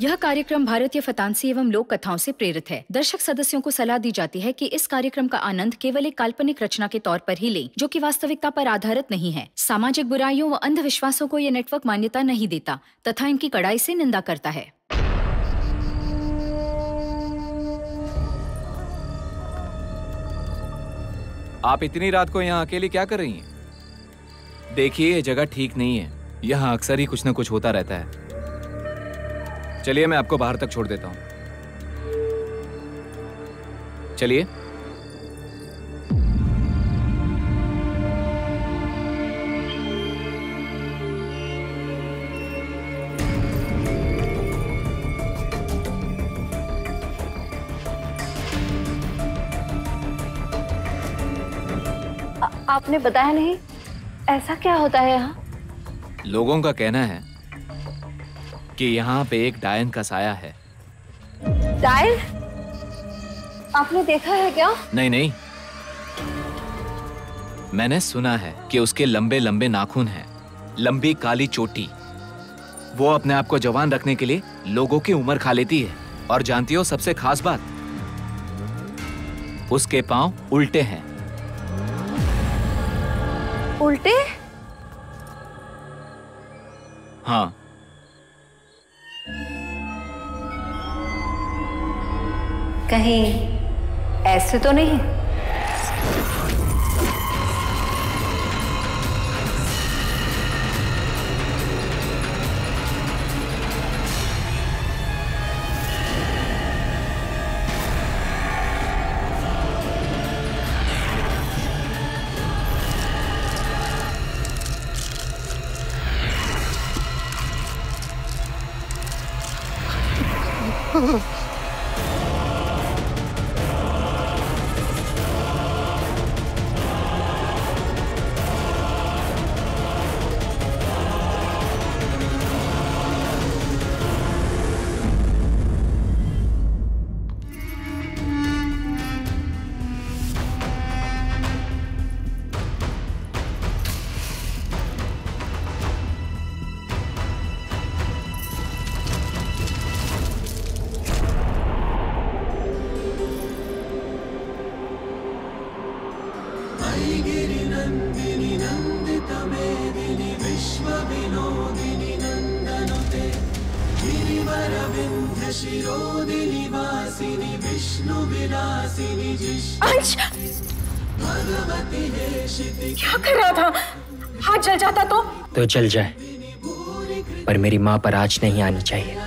यह कार्यक्रम भारतीय फतांसी एवं लोक कथाओं से प्रेरित है। दर्शक सदस्यों को सलाह दी जाती है कि इस कार्यक्रम का आनंद केवल एक काल्पनिक रचना के तौर पर ही लें, जो कि वास्तविकता पर आधारित नहीं है। सामाजिक बुराइयों व अंधविश्वासों को यह नेटवर्क मान्यता नहीं देता तथा इनकी कड़ाई से निंदा करता है। आप इतनी रात को यहाँ अकेली क्या कर रही हैं? देखिए, ये जगह ठीक नहीं है। यहाँ अक्सर ही कुछ न कुछ होता रहता है। चलिए, मैं आपको बाहर तक छोड़ देता हूँ। चलिए। आपने बताया नहीं, ऐसा क्या होता है यहाँ? लोगों का कहना है कि यहाँ पे एक डायन का साया है। डायन? आपने देखा है क्या? नहीं नहीं, मैंने सुना है कि उसके लंबे लंबे नाखून हैं, लंबी काली चोटी। वो अपने आप को जवान रखने के लिए लोगों की उम्र खा लेती है। और जानती हो सबसे खास बात, उसके पांव उल्टे हैं। उल्टे? हाँ। कहीं ऐसे तो नहीं? अंश, क्या कर रहा था? हाथ जल जाता तो जल जाए, पर मेरी माँ पर आँच नहीं आनी चाहिए।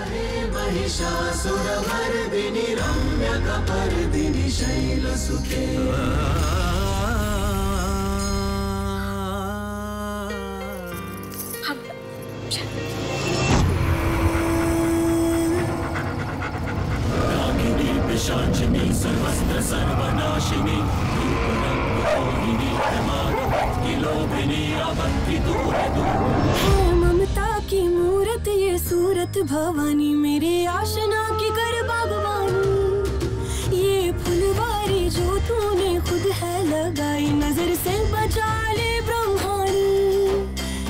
सर्वस्त्र सर्वनाशिनी ममता की मूरत ये सूरत भवानी, मेरे आशना की कर बागवानी। ये फुलवारी जो तूने खुद है लगाई, नजर से बचा ले ब्रह्माणी।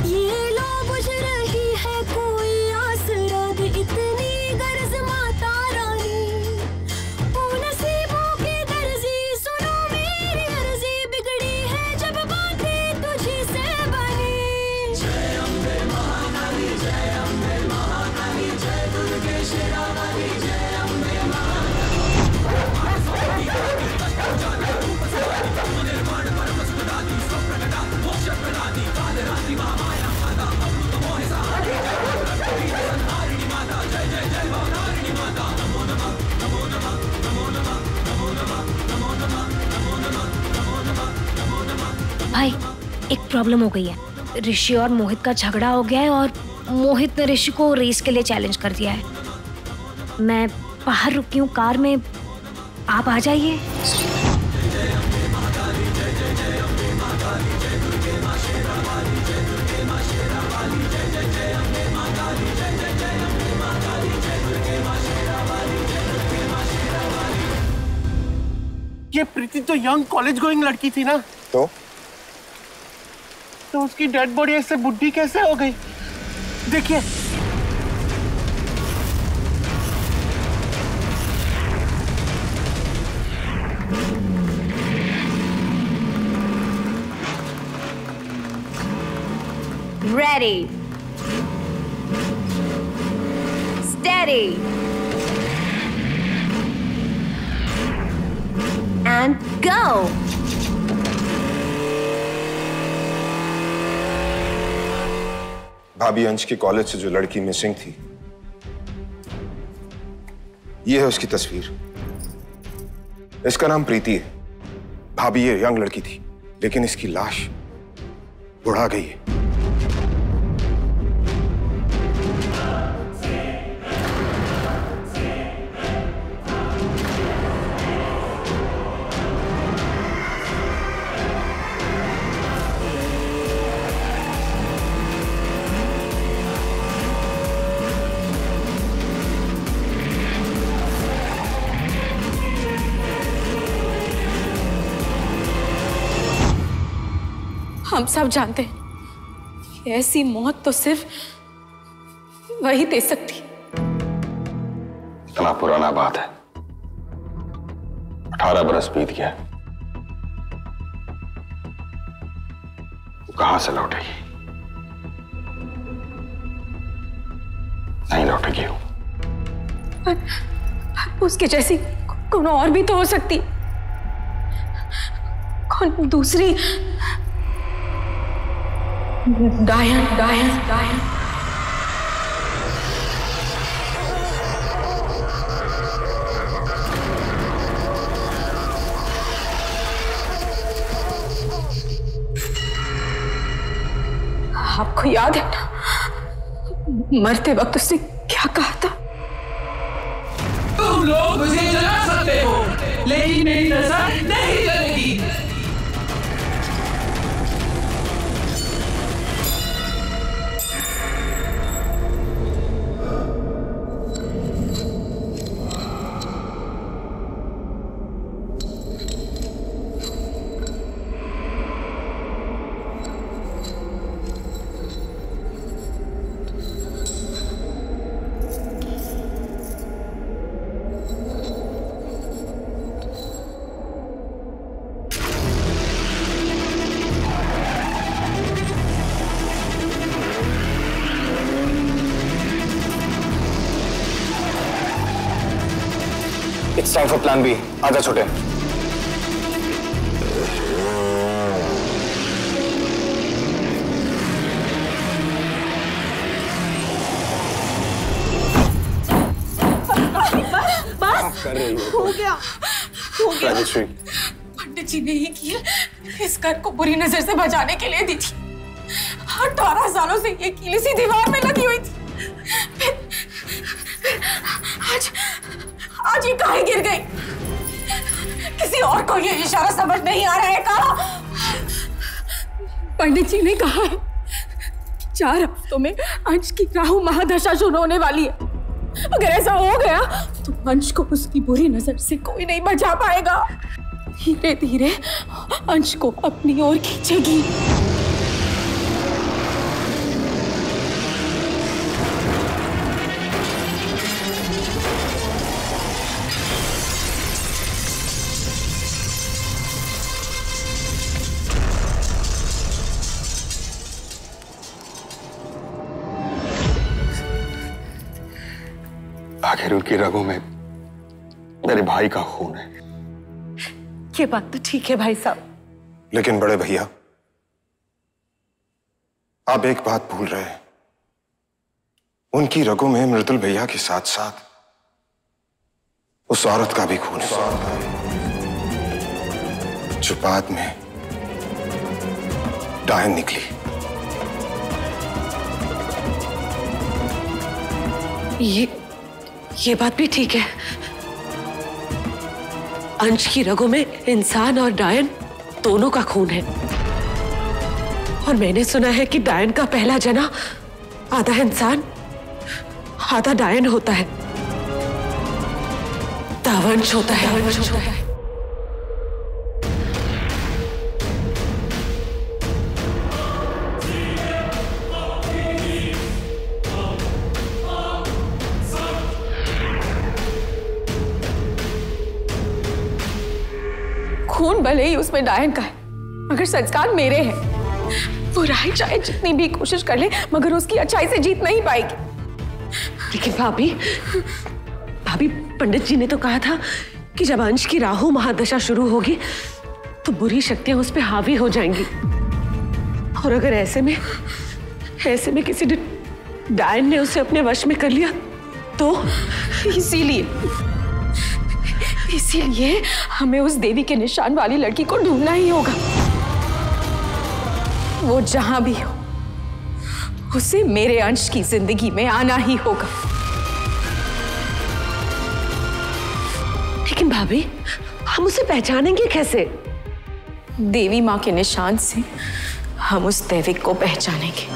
ये लो बुझ रही है कोई आसरा दे, इतनी गर्ज माता रानी। भाई, एक प्रॉब्लम हो गई है। ऋषि और मोहित का झगड़ा हो गया है और मोहित ने ऋषि को रेस के लिए चैलेंज कर दिया है। मैं बाहर रुकी हूँ कार में, आप आ जाइए। ये प्रीति तो यंग कॉलेज गोइंग लड़की थी ना? तो उसकी डेड बॉडी ऐसे बुढ़ी कैसे हो गई? देखिए, Steady. Steady. And go. भाभी, अंश के कॉलेज से जो लड़की मिसिंग थी, ये है उसकी तस्वीर। इसका नाम प्रीति है। भाभी, ये यंग लड़की थी, लेकिन इसकी लाश बुढ़ा गई है। हम सब जानते हैं कि ऐसी मौत तो सिर्फ वही दे सकती। इतना पुराना बात है, 18 बरस बीत गया। वो कहां से लौटेगी? नहीं लौटेगी वो। पर उसके जैसी कौन और भी तो हो सकती। कौन दूसरी? डायन, डायन, डायन। आपको याद है ना, मरते वक्त उसने क्या कहा था? तुम लोग मुझे जला सकते हो, लेकिन मेरी नजर नहीं जलेगी। It's time for plan B. आजा छोटे। बस कर रही हो गया, हो गया। राजश्री, पंडित जी ने ही किया, इस घर को बुरी नजर से बचाने के लिए दी थी। 18 सालों से ये कील इसी दीवार में लगी हुई थी। फिर आज ये कहाँ गिर गई? किसी और को ये इशारा समझ नहीं आ रहा है। कहा पंडित जी ने कहा है 4 हफ्तों में अंश की राहु महादशा शुरू होने वाली है। अगर ऐसा हो गया तो अंश को उसकी बुरी नजर से कोई नहीं बचा पाएगा। धीरे धीरे अंश को अपनी ओर खींचेगी। आखिर उनकी रगों में मेरे भाई का खून है। ये बात तो ठीक है भाई साहब, लेकिन बड़े भैया, आप एक बात भूल रहे हैं। उनकी रगों में मृदुल भैया के साथ साथ उस औरत का भी खून है, जो बाद में डायन निकली। ये बात भी ठीक है। अंश की रगों में इंसान और डायन दोनों का खून है। और मैंने सुना है कि डायन का पहला जना आधा इंसान आधा डायन होता है, दावंश होता है। खून भले ही उसमें डायन का है, मगर संस्कार मेरे हैं। बुराई चाहे जितनी भी कोशिश कर ले मगर उसकी अच्छाई से जीत नहीं पाएगी। लेकिन भाभी पंडित जी ने तो कहा था कि जब अंश की राहु महादशा शुरू होगी तो बुरी शक्तियां उस पर हावी हो जाएंगी। और अगर ऐसे में किसी डायन ने उसे अपने वश में कर लिया तो इसीलिए हमें उस देवी के निशान वाली लड़की को ढूंढना ही होगा। वो जहां भी हो उसे मेरे अंश की जिंदगी में आना ही होगा। लेकिन भाभी हम उसे पहचानेंगे कैसे? देवी मां के निशान से हम उस दैविक को पहचानेंगे।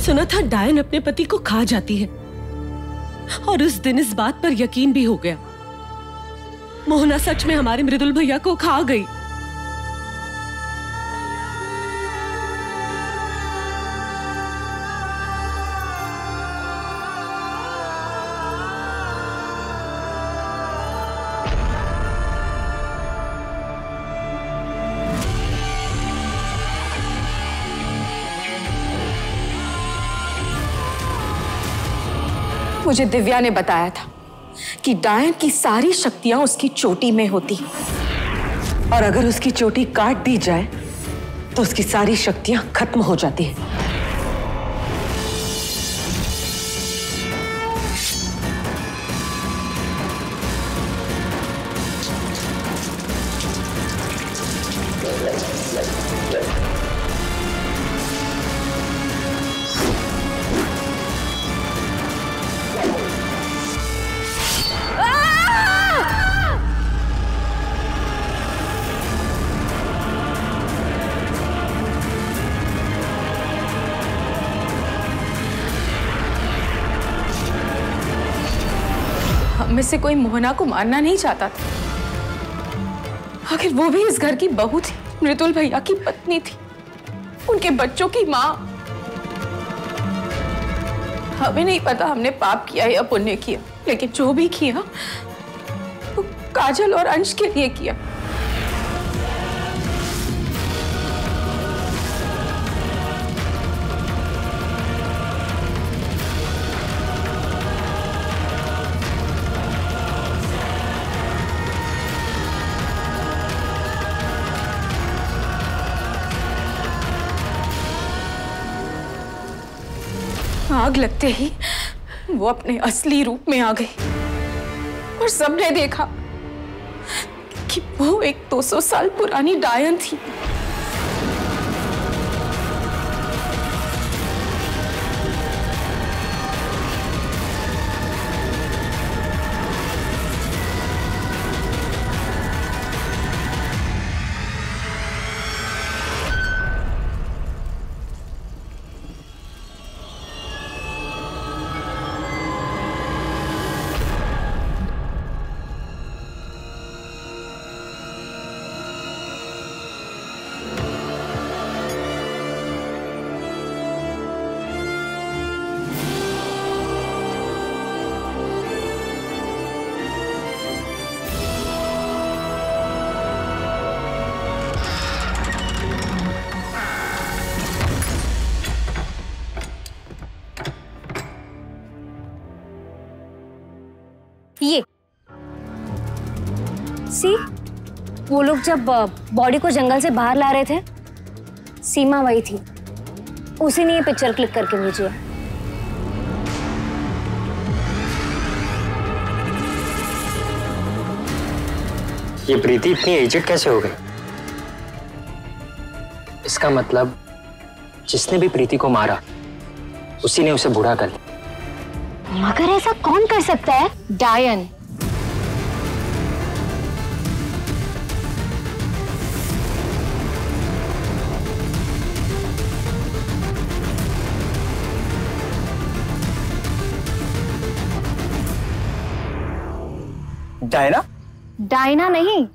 सुना था डायन अपने पति को खा जाती है और उस दिन इस बात पर यकीन भी हो गया। मोहना सच में हमारे मृदुल भैया को खा गई। मुझे दिव्या ने बताया था कि डायन की सारी शक्तियां उसकी चोटी में होती हैं और अगर उसकी चोटी काट दी जाए तो उसकी सारी शक्तियां खत्म हो जाती हैं। में से कोई मोहना को मारना नहीं चाहता था। आखिर वो भी इस घर की बहू थी, मृदुल भैया की पत्नी थी, उनके बच्चों की माँ। हमें नहीं पता हमने पाप किया या पुण्य किया, लेकिन जो भी किया वो काजल और अंश के लिए किया। आग लगते ही वो अपने असली रूप में आ गई और सबने देखा कि वो एक 200 साल पुरानी डायन थी। ये सी, वो लोग जब बॉडी को जंगल से बाहर ला रहे थे, सीमा वही थी। उसी ने ये पिक्चर क्लिक करके भेजी है। ये प्रीति इतनी एजेड कैसे हो गई? इसका मतलब जिसने भी प्रीति को मारा उसी ने उसे बूढ़ा कर लिया। मगर ऐसा कौन कर सकता है? डायन। डायना? डायना नहीं,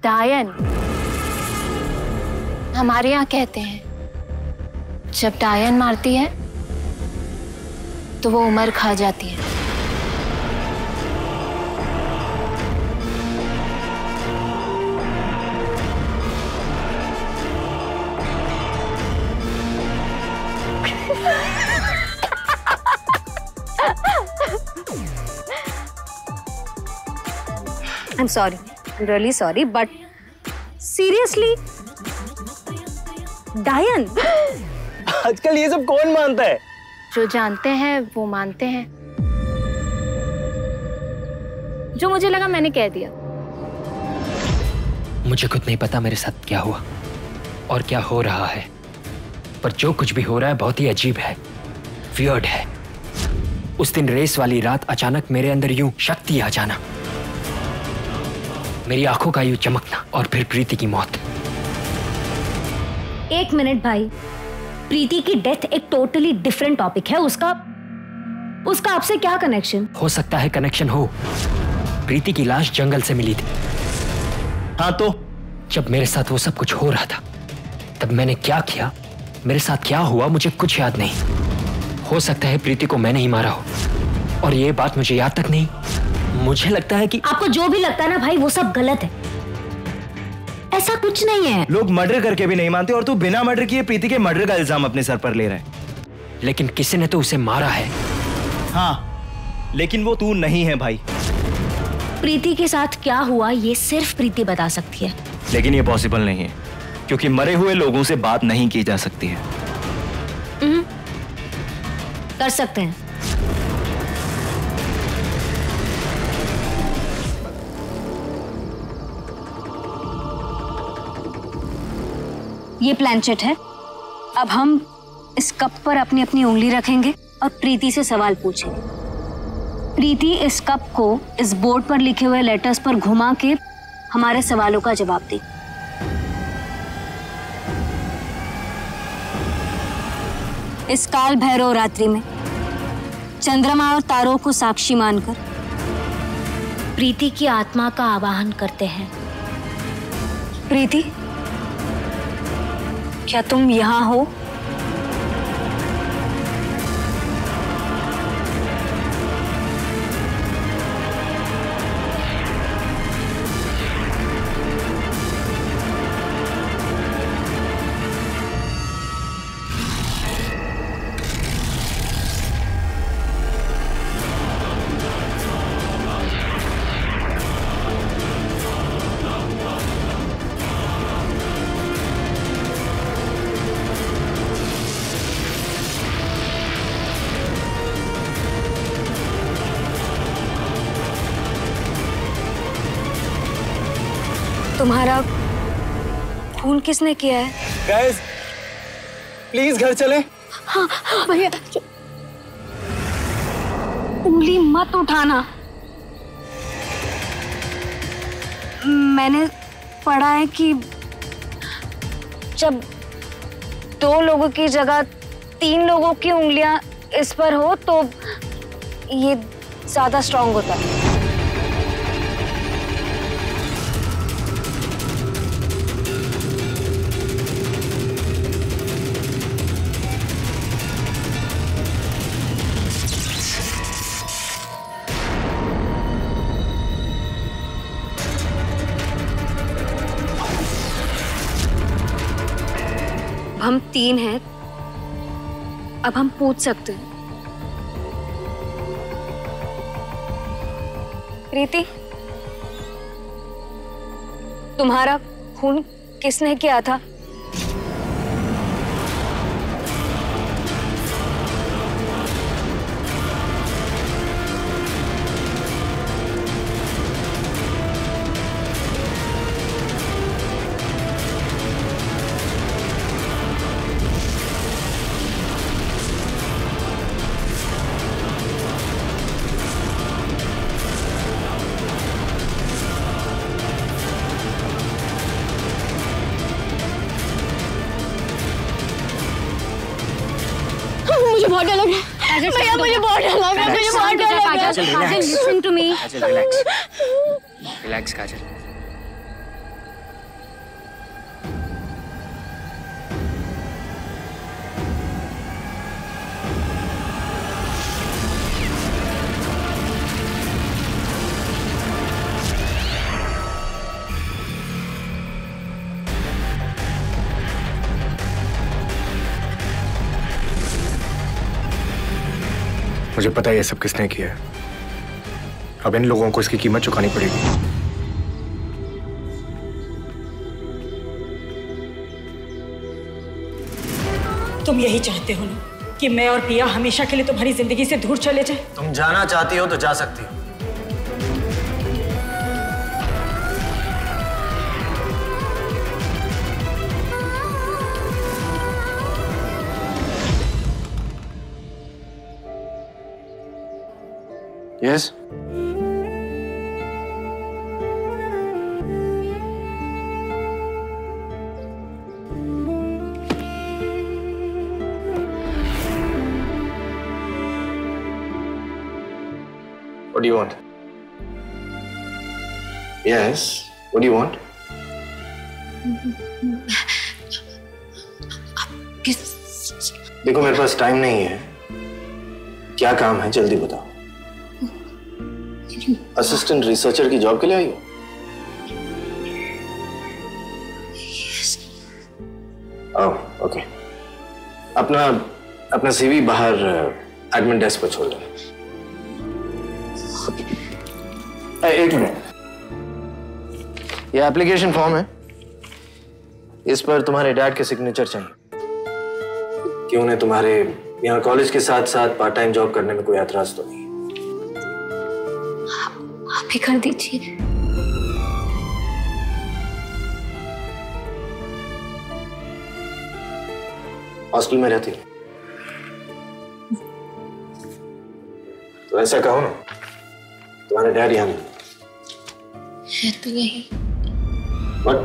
डायन। हमारे यहाँ कहते हैं जब डायन मारती है तो वो उम्र खा जाती है। I'm sorry, I'm really sorry, but seriously, डायन? आजकल ये सब कौन मानता है? जो जानते हैं वो मानते हैं। जो मुझे लगा मैंने कह दिया। मुझे खुद नहीं पता मेरे साथ क्या हुआ और क्या हो रहा है, पर जो कुछ भी हो रहा है बहुत ही अजीब है, वियर्ड है। उस दिन रेस वाली रात अचानक मेरे अंदर यूं शक्ति आ जाना, मेरी आंखों का यूं चमकना, और फिर प्रीति की मौत। एक मिनट भाई, प्रीति की डेथ एक टोटली डिफरेंट टॉपिक है। उसका आपसे क्या कनेक्शन? हो सकता है कनेक्शन हो। प्रीति की लाश जंगल से मिली थी। हाँ तो? जब मेरे साथ वो सब कुछ हो रहा था तब मैंने क्या किया, मेरे साथ क्या हुआ, मुझे कुछ याद नहीं। हो सकता है प्रीति को मैंने ही मारा हो, और ये बात मुझे याद तक नहीं। मुझे लगता है कि आपको जो भी लगता है ना भाई, वो सब गलत है। ऐसा कुछ नहीं है। लोग मर्डर करके भी नहीं मानते, और तू बिना मर्डर किए प्रीति के मर्डर का इल्जाम अपने सर पर ले रहा है। लेकिन किसी ने तो उसे मारा है। हाँ, लेकिन वो तू नहीं है भाई। प्रीति के साथ क्या हुआ ये सिर्फ प्रीति बता सकती है। लेकिन ये पॉसिबल नहीं है, क्योंकि मरे हुए लोगों से बात नहीं की जा सकती है। कर सकते हैं। ये प्लैंचेट है। अब हम इस कप पर अपनी अपनी उंगली रखेंगे और प्रीति से सवाल पूछेंगे। प्रीति इस कप को इस बोर्ड पर लिखे हुए लेटर्स पर घुमा के हमारे सवालों का जवाब दे। इस काल भैरव रात्रि में चंद्रमा और तारों को साक्षी मानकर प्रीति की आत्मा का आवाहन करते हैं। प्रीति, क्या तुम यहाँ हो? तुम्हारा खून किसने किया है? गाइस, प्लीज घर चले। हाँ भैया, उंगली मत उठाना। मैंने पढ़ा है कि जब 2 लोगों की जगह 3 लोगों की उंगलियां इस पर हो तो ये ज्यादा स्ट्रांग होता है। हम 3 हैं, अब हम पूछ सकते हैं। प्रीति, तुम्हारा खून किसने किया था? बहुत डर लग रहा है भैया, मुझे बहुत डर लग रहा है, मुझे बहुत डर लग रहा है। Kajal, listen to me. Kajal relax, relax Kajal. मुझे पता है ये सब किसने किया है। अब इन लोगों को इसकी कीमत चुकानी पड़ेगी। तुम यही चाहते हो ना कि मैं और पिया हमेशा के लिए तुम्हारी जिंदगी से दूर चले जाए? तुम जाना चाहती हो तो जा सकती हो। Yes? What do you want? Yes. What do you want? देखो मेरे पास टाइम नहीं है। क्या काम है जल्दी बताओ। असिस्टेंट रिसर्चर की जॉब के लिए आई हो? Oh okay. अपना सीवी बाहर एडमिन डेस्क पर छोड़ देना। एक मिनट, ये एप्लीकेशन फॉर्म है, इस पर तुम्हारे डैड के सिग्नेचर चाहिए कि उन्हें तुम्हारे यहाँ कॉलेज के साथ साथ पार्ट टाइम जॉब करने में कोई एतराज तो नहीं। आप ही कर दीजिए। हॉस्टल में रहती है तो ऐसा कहो ना, तुम्हारे डैड यहाँ है तो यही। What?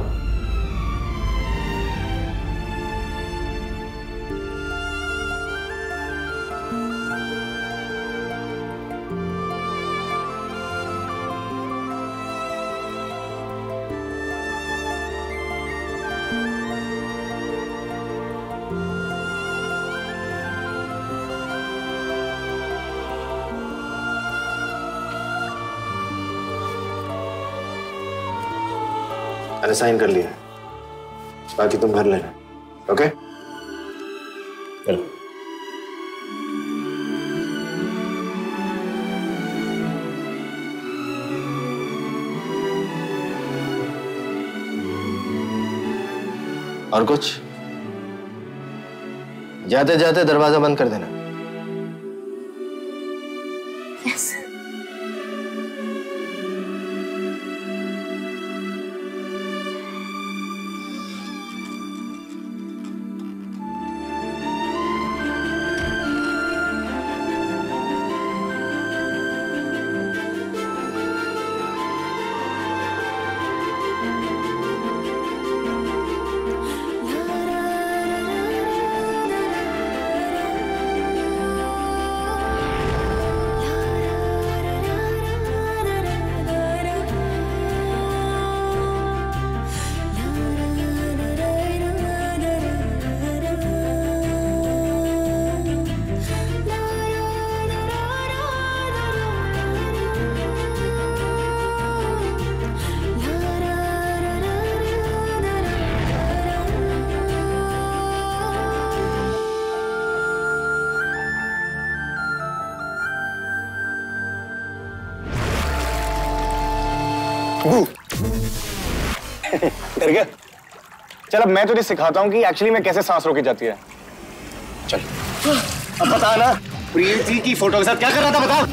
मैंने साइन कर लिया, बाकी तुम भर लेना। ओके? चलो। और कुछ? जाते जाते दरवाजा बंद कर देना। यस। डर गया? चल अब मैं तुझे सिखाता हूँ कि एक्चुअली में कैसे सांस रोकी जाती है। चल अब बता ना, प्रीति की फोटो के साथ क्या कर रहा था बता।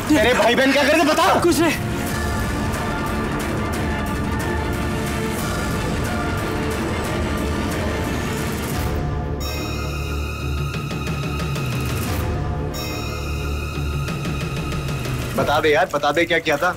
तेरे भाई बहन क्या कर रहे थे बता। कुछ नहीं। बता दे यार, बता दे क्या किया था।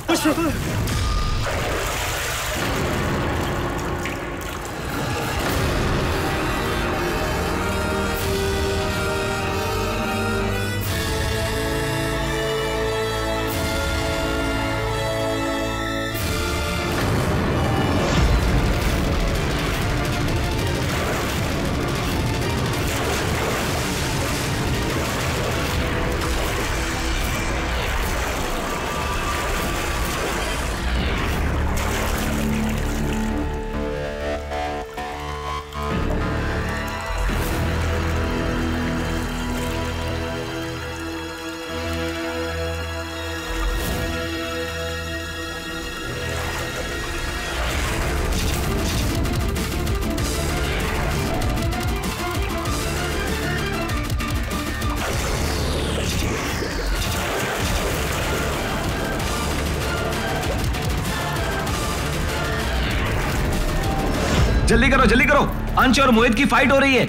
जल्दी करो जल्दी करो, अंश और मोहित की फाइट हो रही है।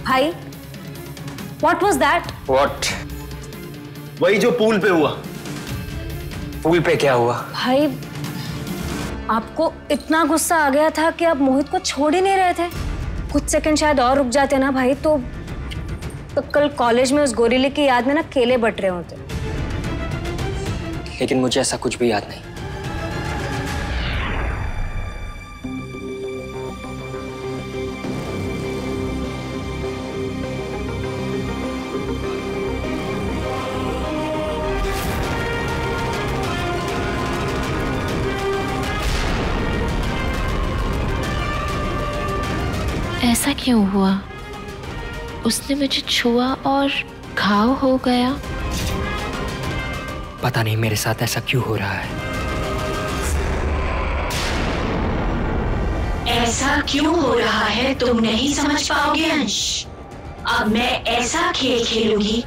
भाई, what was that? What? वही जो पूल पे हुआ। पूल पे क्या हुआ? भाई, आपको इतना गुस्सा आ गया था कि आप मोहित को छोड़ ही नहीं रहे थे। कुछ सेकंड शायद और रुक जाते ना भाई, तो कल कॉलेज में उस गोरीले की याद में ना केले बट रहे होते। लेकिन मुझे ऐसा कुछ भी याद नहीं। ऐसा क्यों हुआ? उसने मुझे छुआ और घाव हो गया। पता नहीं मेरे साथ ऐसा क्यों हो रहा है। ऐसा क्यों हो रहा है तुम नहीं समझ पाओगे अंश। अब मैं ऐसा खेल खेलूंगी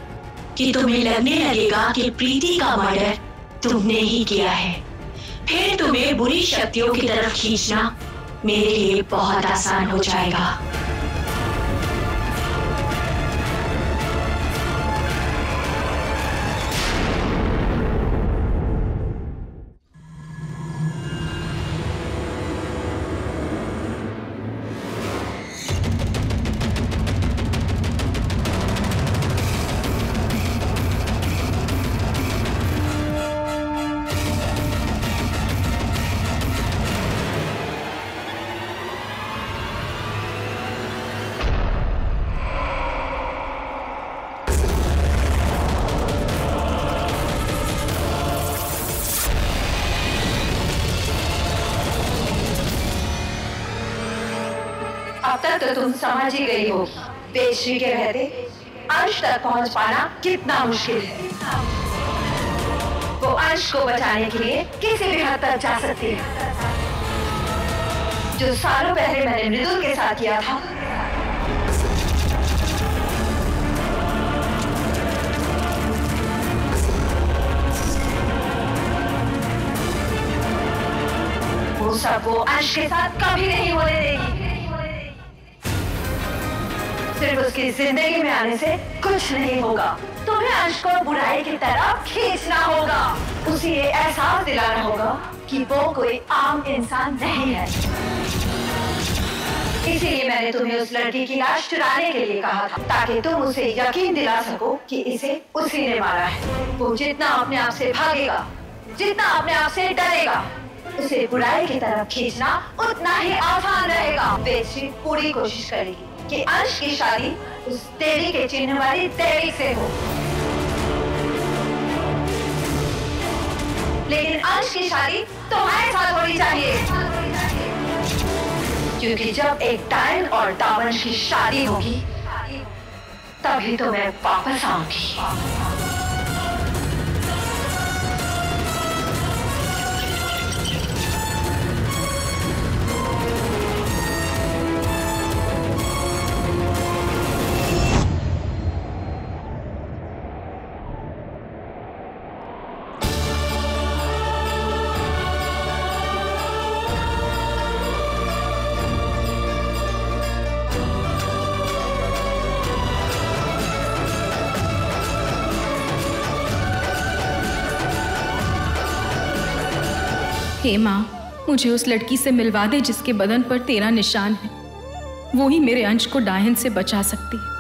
कि तुम्हें लगने लगेगा कि प्रीति का मर्डर तुमने ही किया है। फिर तुम्हें बुरी शक्तियों की तरफ खींचना मेरे लिए बहुत आसान हो जाएगा। अब तक तो तुम समझ ही गई होगी पेशरी के रहते अंश तक पहुंच पाना कितना मुश्किल है। वो अंश को बचाने के लिए किसी भी हद तक जा सकती है। जो सालों पहले मैंने मृदुल के साथ किया था, वो सब वो अंश के साथ कभी नहीं होने देगी। सिर्फ उसकी जिंदगी में आने से कुछ नहीं होगा। तुम्हें अंश को बुराई की तरफ खींचना होगा। उसे ये एहसास दिलाना होगा कि वो कोई आम इंसान नहीं है। इसीलिए मैंने तुम्हें उस लड़की की लाश चुराने के लिए कहा था, ताकि तुम उसे यकीन दिला सको कि इसे उसी ने मारा है। वो जितना अपने आप से भागेगा, जितना अपने आप से डरेगा, उसे बुराई की तरफ खींचना उतना ही आसान रहेगा। पेशी पूरी कोशिश करेगी कि अंश की शादी उस देवी के चिन्ह वाली देवी से हो, लेकिन अंश की शादी तुम्हारे साथ होनी चाहिए, क्योंकि जब एक डायन और दावंश की शादी होगी तभी तो मैं वापस आऊंगी। हे माँ, मुझे उस लड़की से मिलवा दे जिसके बदन पर तेरा निशान है। वो ही मेरे अंश को डायन से बचा सकती है।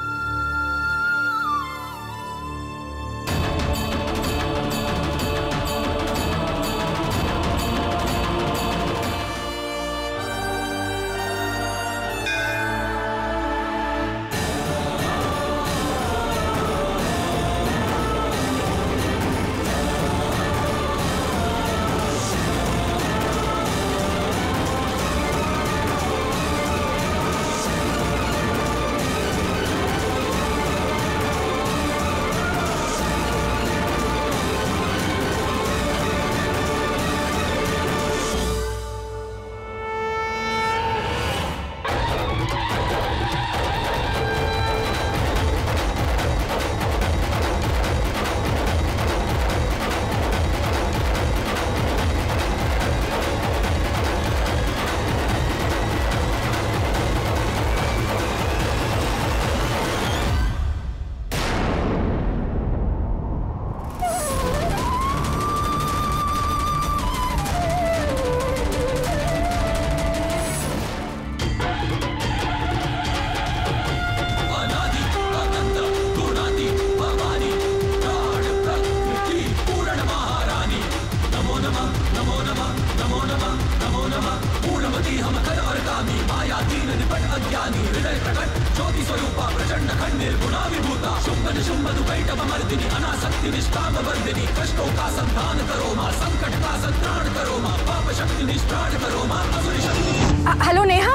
हेलो नेहा,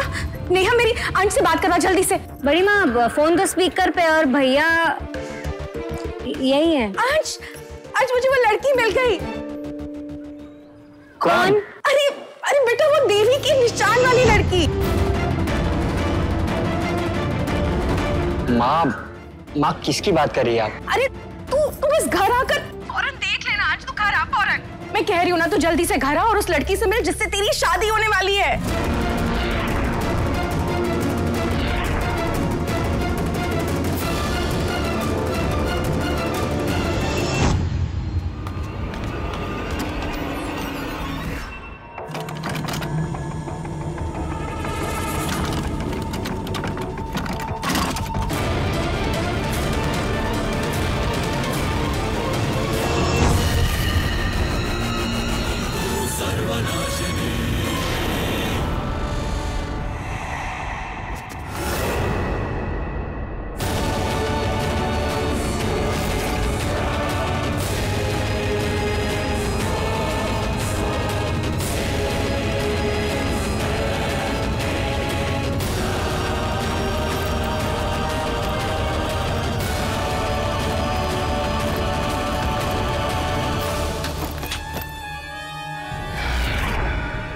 नेहा मेरी अंश से बात करवा जल्दी से। बड़ी माँ फोन तो स्पीकर पे और भैया यही है। अंश, अंश मुझे वो लड़की मिल गई। कौन? अरे अरे बेटा वो देवी की निशान वाली लड़की। माँ किसकी बात कर रही है आप? अरे तू बस घर आकर फौरन देख लेना। आज तू घर आ फौरन। मैं कह रही हूँ ना, तू जल्दी से घर आ और उस लड़की से मिल जिससे तेरी शादी होने वाली है।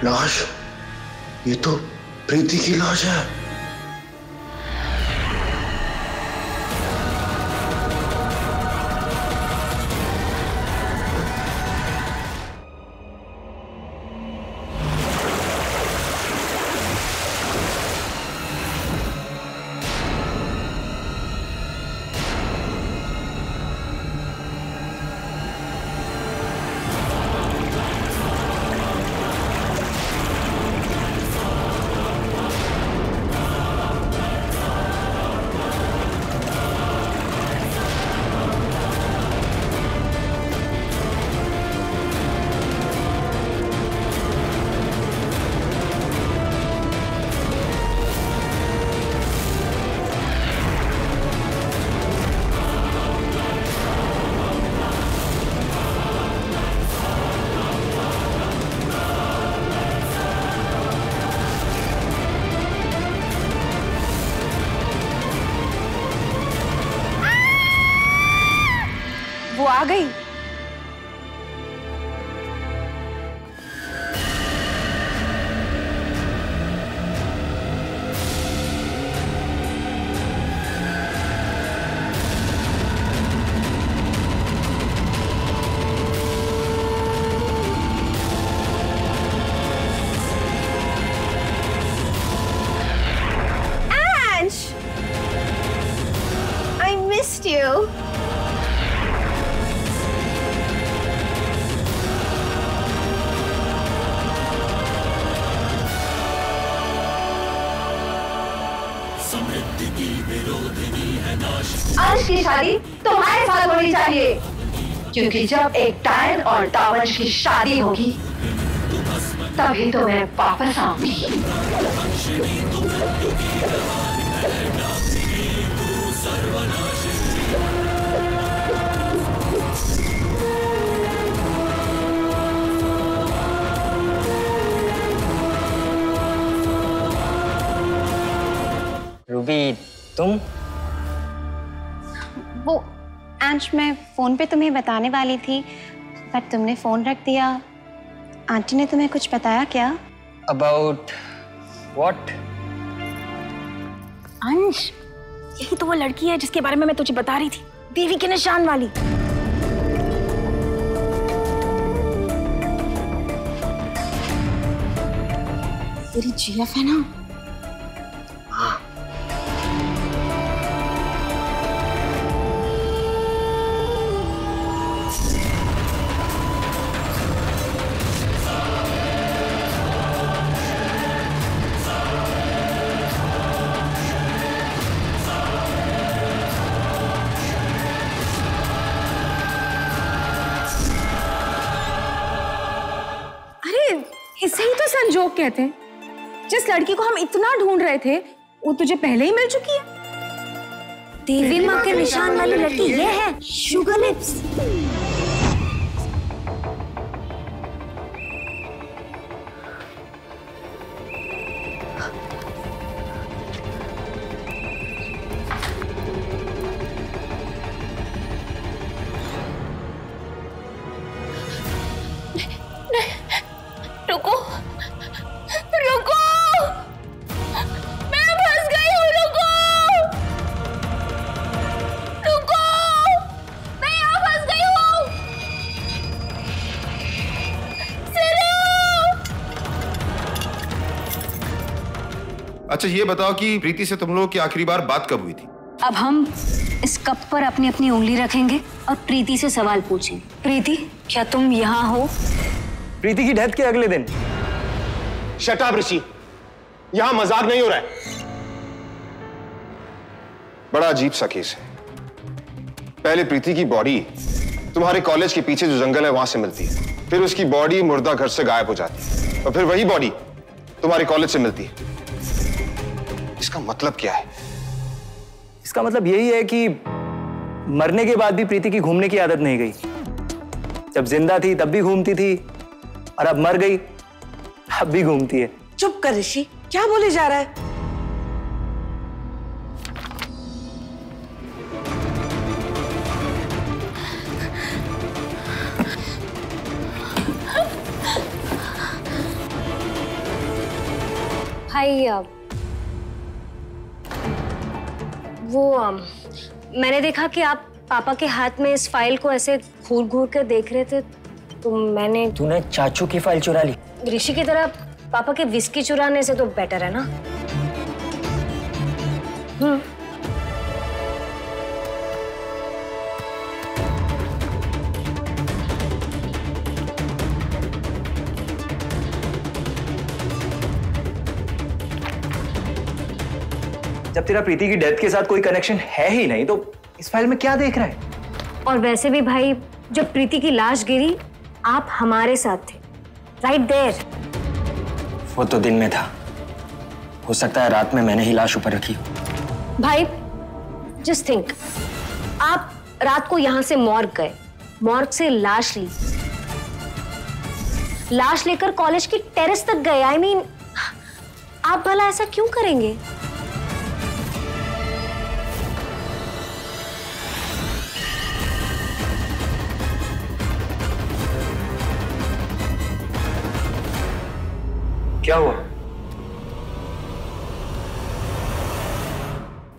लाश, ये तो प्रीति की लाश है। वो आ गई। Ange, I missed you. अंश की शादी तुम्हारे साथ होनी चाहिए, क्योंकि जब एक डायन और दावंश की शादी होगी तभी तो मैं वापस आऊंगी। रूबी, तुम? वो अंश, मैं फोन पे तुम्हें बताने वाली थी पर तुमने फोन रख दिया। आंटी ने तुम्हें कुछ बताया क्या? About what? अंश, यही तो वो लड़की है जिसके बारे में मैं तुझे बता रही थी, देवी के निशान वाली। तेरी जीएफ है ना? हाँ। इसे ही तो संजोग कहते हैं। जिस लड़की को हम इतना ढूंढ रहे थे वो तुझे पहले ही मिल चुकी है। देवी माँ के निशान वाली लड़की ये है, शुगर लिप्स। रुको, रुको, मैं फंस गई हूँ। रुको, रुको, मैं यहाँ फंस गई हूँ। अच्छा ये बताओ कि प्रीति से तुम लोगों की आखिरी बार बात कब हुई थी? अब हम इस कप पर अपनी अपनी उंगली रखेंगे और प्रीति से सवाल पूछेंगे। प्रीति, क्या तुम यहाँ हो? प्रीति की डेथ के अगले दिन। शट अप ऋषि, यहां मजाक नहीं हो रहा है। बड़ा अजीब सा केस है। पहले प्रीति की बॉडी तुम्हारे कॉलेज के पीछे जो जंगल है वहां से मिलती है, फिर उसकी बॉडी मुर्दा घर से गायब हो जाती है और फिर वही बॉडी तुम्हारे कॉलेज से मिलती है। इसका मतलब क्या है? इसका मतलब यही है कि मरने के बाद भी प्रीति की घूमने की आदत नहीं गई। जब जिंदा थी तब भी घूमती थी और अब मर गई अब भी घूमती है। चुप कर ऋषि, क्या बोले जा रहा है? भाई मैंने देखा कि आप पापा के हाथ में इस फाइल को ऐसे घूर घूर कर देख रहे थे, तो मैंने। तूने चाचू की फाइल चुरा ली? ऋषि की तरह पापा के विस्की चुराने से तो बेटर है ना। जब तेरा प्रीति की डेथ के साथ कोई कनेक्शन है ही नहीं तो इस फाइल में क्या देख रहा है? और वैसे भी भाई, जब प्रीति की लाश गिरी आप हमारे साथ थे, राइट देयर। वो तो दिन में था, हो सकता है रात में मैंने ही लाश ऊपर रखी। भाई जस्ट थिंक, आप रात को यहां से मॉर्ग गए, मॉर्ग से लाश ली, लाश लेकर कॉलेज की टेरेस तक गए। आई मीन, आप भला ऐसा क्यों करेंगे? क्या हुआ?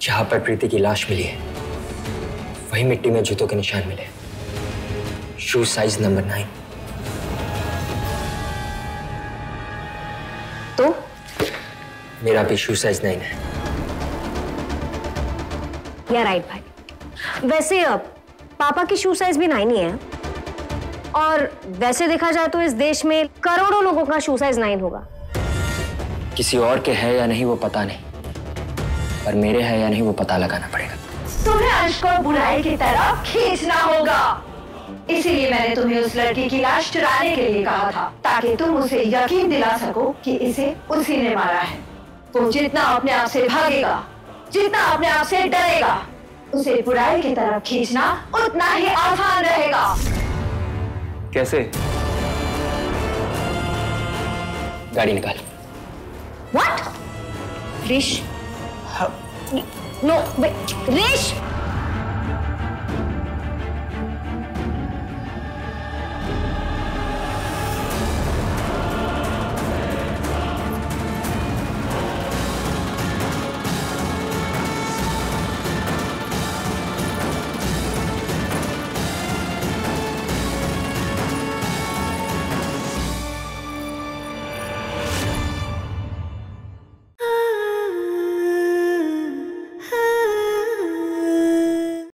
जहां पर प्रीति की लाश मिली है वही मिट्टी में जूतों के निशान मिले, शू साइज नंबर 9। तो मेरा भी शू साइज 9 है। या राइट भाई। वैसे अब पापा की शू साइज भी 9 ही है, और वैसे देखा जाए तो इस देश में करोड़ों लोगों का शू साइज 9 होगा। किसी और के है या नहीं वो पता नहीं, पर मेरे है या नहीं वो पता लगाना पड़ेगा। तुम्हें अंश को बुराई की तरफ खींचना होगा, इसीलिए मैंने तुम्हें उस लड़की की लाश चुराने के लिए कहा था, ताकि तुम उसे यकीन दिला सको कि इसे उसी ने मारा है। वो जितना अपने आप से भागेगा, जितना अपने आप से डरेगा, उसे बुराई की तरफ खींचना उतना ही आसान रहेगा। कैसे? गाड़ी निकाल। What? रिश? नो, रिश!